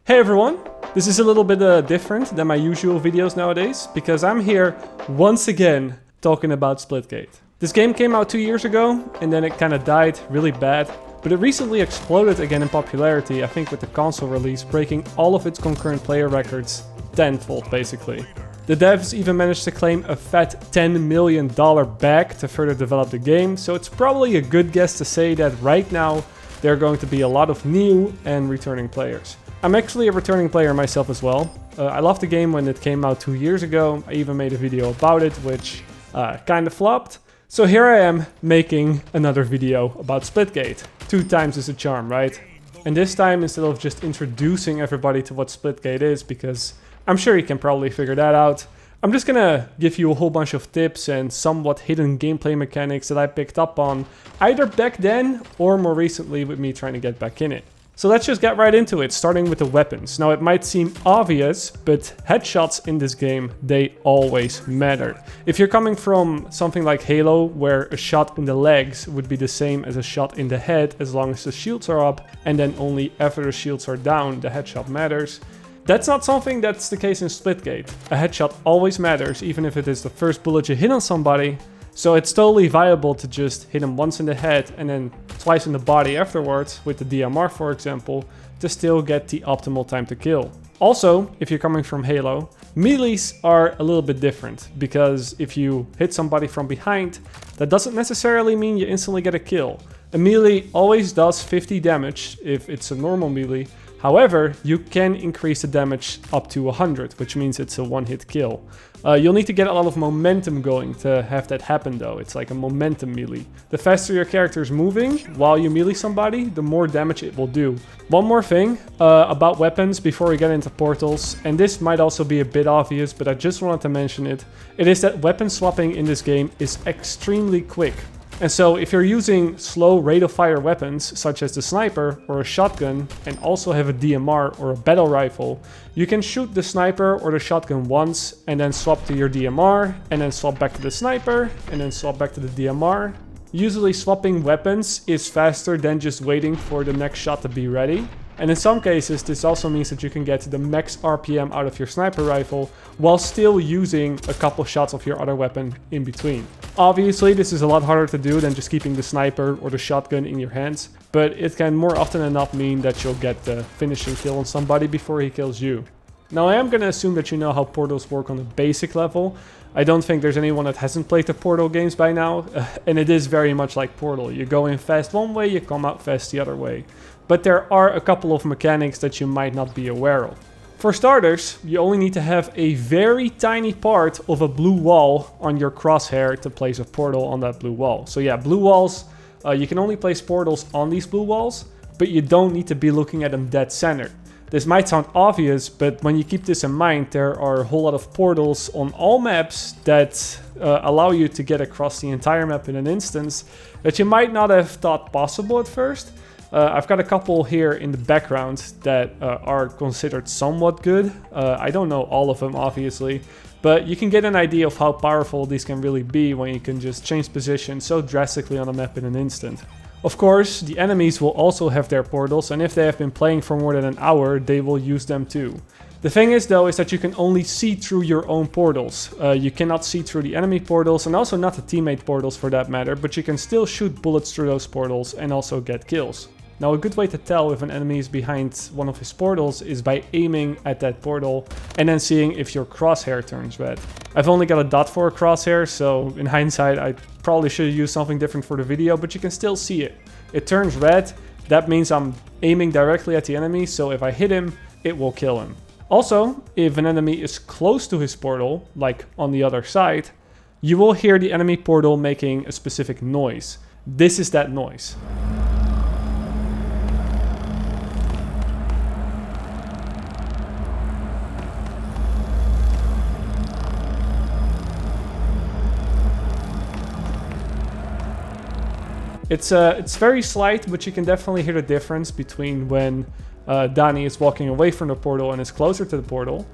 Hey everyone! This is a little bit different than my usual videos nowadays, because I'm here once again talking about Splitgate. This game came out 2 years ago, and then it kinda died really bad, but it recently exploded again in popularity, I think with the console release, breaking all of its concurrent player records tenfold basically. The devs even managed to claim a fat $10 million bag to further develop the game, so it's probably a good guess to say that right now there are going to be a lot of new and returning players. I'm actually a returning player myself as well. I loved the game when it came out 2 years ago. I even made a video about it, which kinda flopped. So here I am making another video about Splitgate. 2 times is a charm, right? And this time, instead of just introducing everybody to what Splitgate is, because I'm sure you can probably figure that out, I'm just gonna give you a whole bunch of tips and somewhat hidden gameplay mechanics that I picked up on either back then or more recently with me trying to get back in it. So let's just get right into it, starting with the weapons. Now it might seem obvious, but headshots in this game, they always matter. If you're coming from something like Halo, where a shot in the legs would be the same as a shot in the head as long as the shields are up, and then only after the shields are down, the headshot matters. That's not something that's the case in Splitgate. A headshot always matters, even if it is the first bullet you hit on somebody. So it's totally viable to just hit him once in the head and then twice in the body afterwards, with the DMR for example, to still get the optimal time to kill. Also, if you're coming from Halo, melees are a little bit different, because if you hit somebody from behind, that doesn't necessarily mean you instantly get a kill. A melee always does 50 damage if it's a normal melee. However, you can increase the damage up to 100, which means it's a one-hit kill. You'll need to get a lot of momentum going to have that happen though. It's like a momentum melee. The faster your character is moving while you melee somebody, the more damage it will do. One more thing about weapons before we get into portals, and this might also be a bit obvious, but I just wanted to mention it. It is that weapon swapping in this game is extremely quick. And so if you're using slow rate of fire weapons, such as the sniper or a shotgun, and also have a DMR or a battle rifle, you can shoot the sniper or the shotgun once, and then swap to your DMR, and then swap back to the sniper, and then swap back to the DMR. Usually swapping weapons is faster than just waiting for the next shot to be ready. And in some cases, this also means that you can get the max RPM out of your sniper rifle while still using a couple shots of your other weapon in between. Obviously, this is a lot harder to do than just keeping the sniper or the shotgun in your hands, but it can more often than not mean that you'll get the finishing kill on somebody before he kills you. Now, I am going to assume that you know how portals work on a basic level. I don't think there's anyone that hasn't played the Portal games by now, and it is very much like Portal. You go in fast one way, you come out fast the other way. But there are a couple of mechanics that you might not be aware of. For starters, you only need to have a very tiny part of a blue wall on your crosshair to place a portal on that blue wall. So yeah, blue walls, you can only place portals on these blue walls, but you don't need to be looking at them dead center. This might sound obvious, but when you keep this in mind, there are a whole lot of portals on all maps that allow you to get across the entire map in an instance that you might not have thought possible at first. I've got a couple here in the background that are considered somewhat good. I don't know all of them obviously, but you can get an idea of how powerful these can really be when you can just change position so drastically on a map in an instant. Of course, the enemies will also have their portals, and if they have been playing for more than an hour, they will use them too. The thing is though, is that you can only see through your own portals. You cannot see through the enemy portals, and also not the teammate portals for that matter, but you can still shoot bullets through those portals and also get kills. Now, a good way to tell if an enemy is behind one of his portals is by aiming at that portal and then seeing if your crosshair turns red. I've only got a dot for a crosshair, so in hindsight I probably should have used something different for the video, but you can still see it. It turns red, that means I'm aiming directly at the enemy, so if I hit him, it will kill him. Also, if an enemy is close to his portal, like on the other side, you will hear the enemy portal making a specific noise. This is that noise. It's very slight, but you can definitely hear the difference between when Danny is walking away from the portal and is closer to the portal.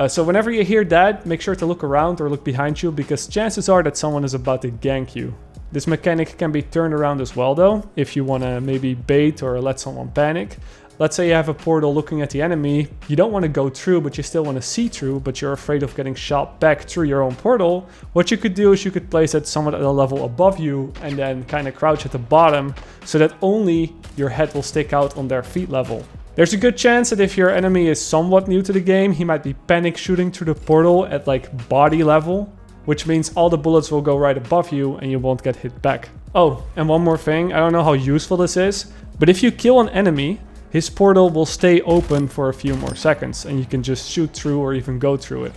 So whenever you hear that, make sure to look around or look behind you, because chances are that someone is about to gank you. This mechanic can be turned around as well though, if you want to maybe bait or let someone panic. Let's say you have a portal looking at the enemy. You don't want to go through, but you still want to see through, but you're afraid of getting shot back through your own portal. What you could do is you could place it somewhat at a level above you and then kind of crouch at the bottom so that only your head will stick out on their feet level. There's a good chance that if your enemy is somewhat new to the game, he might be panic shooting through the portal at like body level, which means all the bullets will go right above you and you won't get hit back. Oh, and one more thing, I don't know how useful this is, but if you kill an enemy, his portal will stay open for a few more seconds and you can just shoot through or even go through it.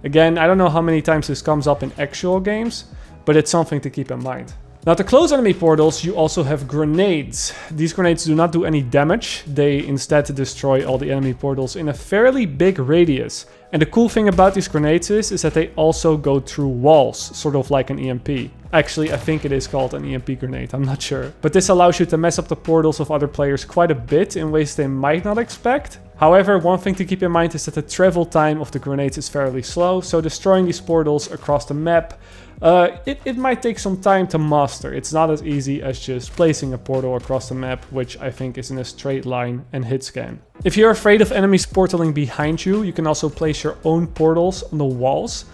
Again, I don't know how many times this comes up in actual games, but it's something to keep in mind. Now, to close enemy portals, you also have grenades. These grenades do not do any damage. They instead destroy all the enemy portals in a fairly big radius. And the cool thing about these grenades is that they also go through walls, sort of like an EMP. Actually, I think it is called an EMP grenade, I'm not sure. But this allows you to mess up the portals of other players quite a bit in ways they might not expect. However, one thing to keep in mind is that the travel time of the grenades is fairly slow, so destroying these portals across the map, it might take some time to master. It's not as easy as just placing a portal across the map, which I think is in a straight line and hit scan. If you're afraid of enemies portaling behind you, you can also place your own portals on the walls,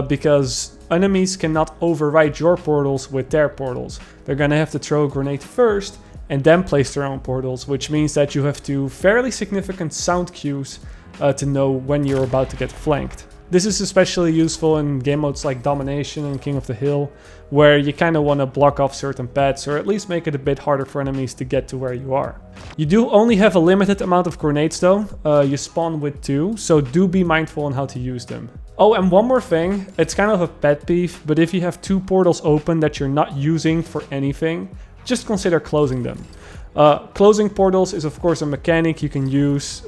because enemies cannot override your portals with their portals. They're gonna have to throw a grenade first and then place their own portals, which means that you have to fairly significant sound cues to know when you're about to get flanked. This is especially useful in game modes like Domination and King of the Hill, where you kind of want to block off certain paths or at least make it a bit harder for enemies to get to where you are. You do only have a limited amount of grenades though. You spawn with 2, so do be mindful on how to use them. Oh, and one more thing, it's kind of a pet peeve, but if you have 2 portals open that you're not using for anything, just consider closing them. Closing portals is of course a mechanic you can use,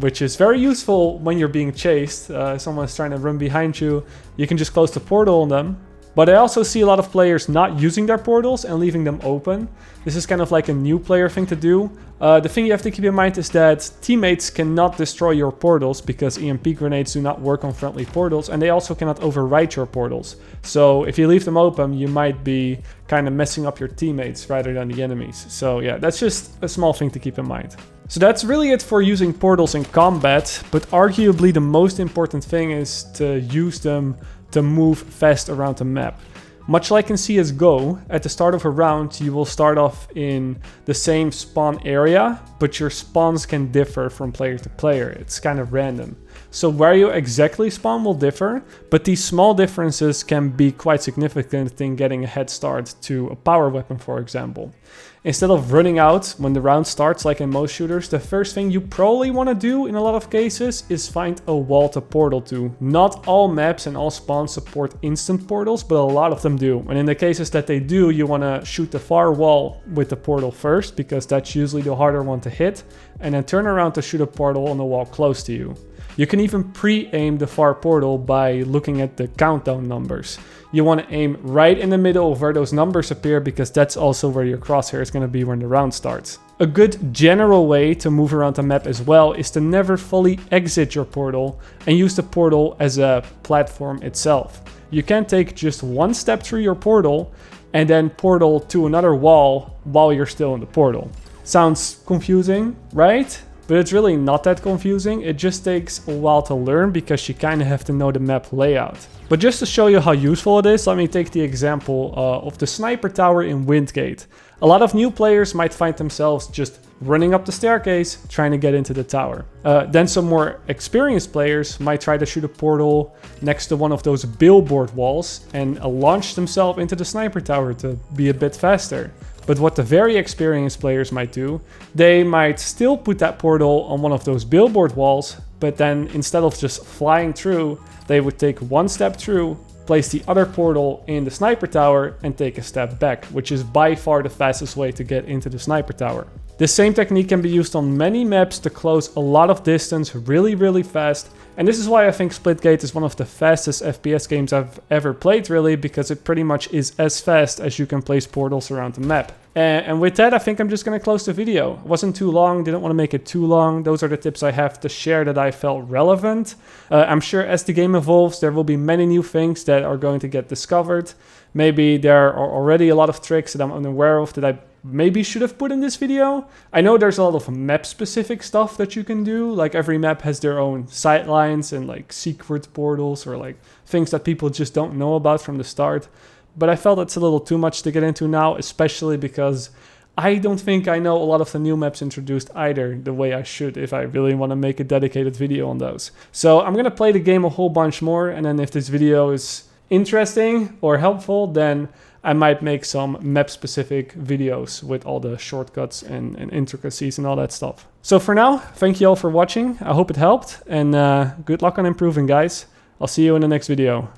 which is very useful when you're being chased. Someone's trying to run behind you, you can just close the portal on them. But I also see a lot of players not using their portals and leaving them open. This is kind of like a new player thing to do. The thing you have to keep in mind is that teammates cannot destroy your portals because EMP grenades do not work on friendly portals, and they also cannot overwrite your portals. So if you leave them open, you might be kind of messing up your teammates rather than the enemies. So yeah, that's just a small thing to keep in mind. So that's really it for using portals in combat, but arguably the most important thing is to use them to move fast around the map. Much like in CSGO, at the start of a round you will start off in the same spawn area, but your spawns can differ from player to player. It's kind of random. So where you exactly spawn will differ, but these small differences can be quite significant in getting a head start to a power weapon, for example. Instead of running out when the round starts like in most shooters, the first thing you probably want to do in a lot of cases is find a wall to portal to. Not all maps and all spawns support instant portals, but a lot of them do. And in the cases that they do, you want to shoot the far wall with the portal first, because that's usually the harder one to hit, and then turn around to shoot a portal on the wall close to you. You can even pre-aim the far portal by looking at the countdown numbers. You want to aim right in the middle of where those numbers appear, because that's also where your crosshair is going to be when the round starts. A good general way to move around the map as well is to never fully exit your portal and use the portal as a platform itself. You can take just one step through your portal and then portal to another wall while you're still in the portal. Sounds confusing, right? But it's really not that confusing. It just takes a while to learn because you kind of have to know the map layout. But just to show you how useful it is, let me take the example of the sniper tower in Windgate. A lot of new players might find themselves just running up the staircase trying to get into the tower. Then some more experienced players might try to shoot a portal next to one of those billboard walls and launch themselves into the sniper tower to be a bit faster. But what the very experienced players might do, they might still put that portal on one of those billboard walls, but then instead of just flying through, they would take one step through, place the other portal in the sniper tower, and take a step back, which is by far the fastest way to get into the sniper tower. This same technique can be used on many maps to close a lot of distance really fast. And this is why I think Splitgate is one of the fastest FPS games I've ever played, really, because it pretty much is as fast as you can place portals around the map. And with that, I think I'm just going to close the video. It wasn't too long, didn't want to make it too long. Those are the tips I have to share that I felt relevant. I'm sure as the game evolves, there will be many new things that are going to get discovered. Maybe there are already a lot of tricks that I'm unaware of that I maybe should have put in this video. I know there's a lot of map specific stuff that you can do. Like every map has their own sightlines and like secret portals or like things that people just don't know about from the start. But I felt it's a little too much to get into now, especially because I don't think I know a lot of the new maps introduced either the way I should if I really want to make a dedicated video on those. So I'm going to play the game a whole bunch more, and then if this video is interesting or helpful, then I might make some map specific videos with all the shortcuts and intricacies and all that stuff. So for now, thank you all for watching. I hope it helped, and good luck on improving, guys. I'll see you in the next video.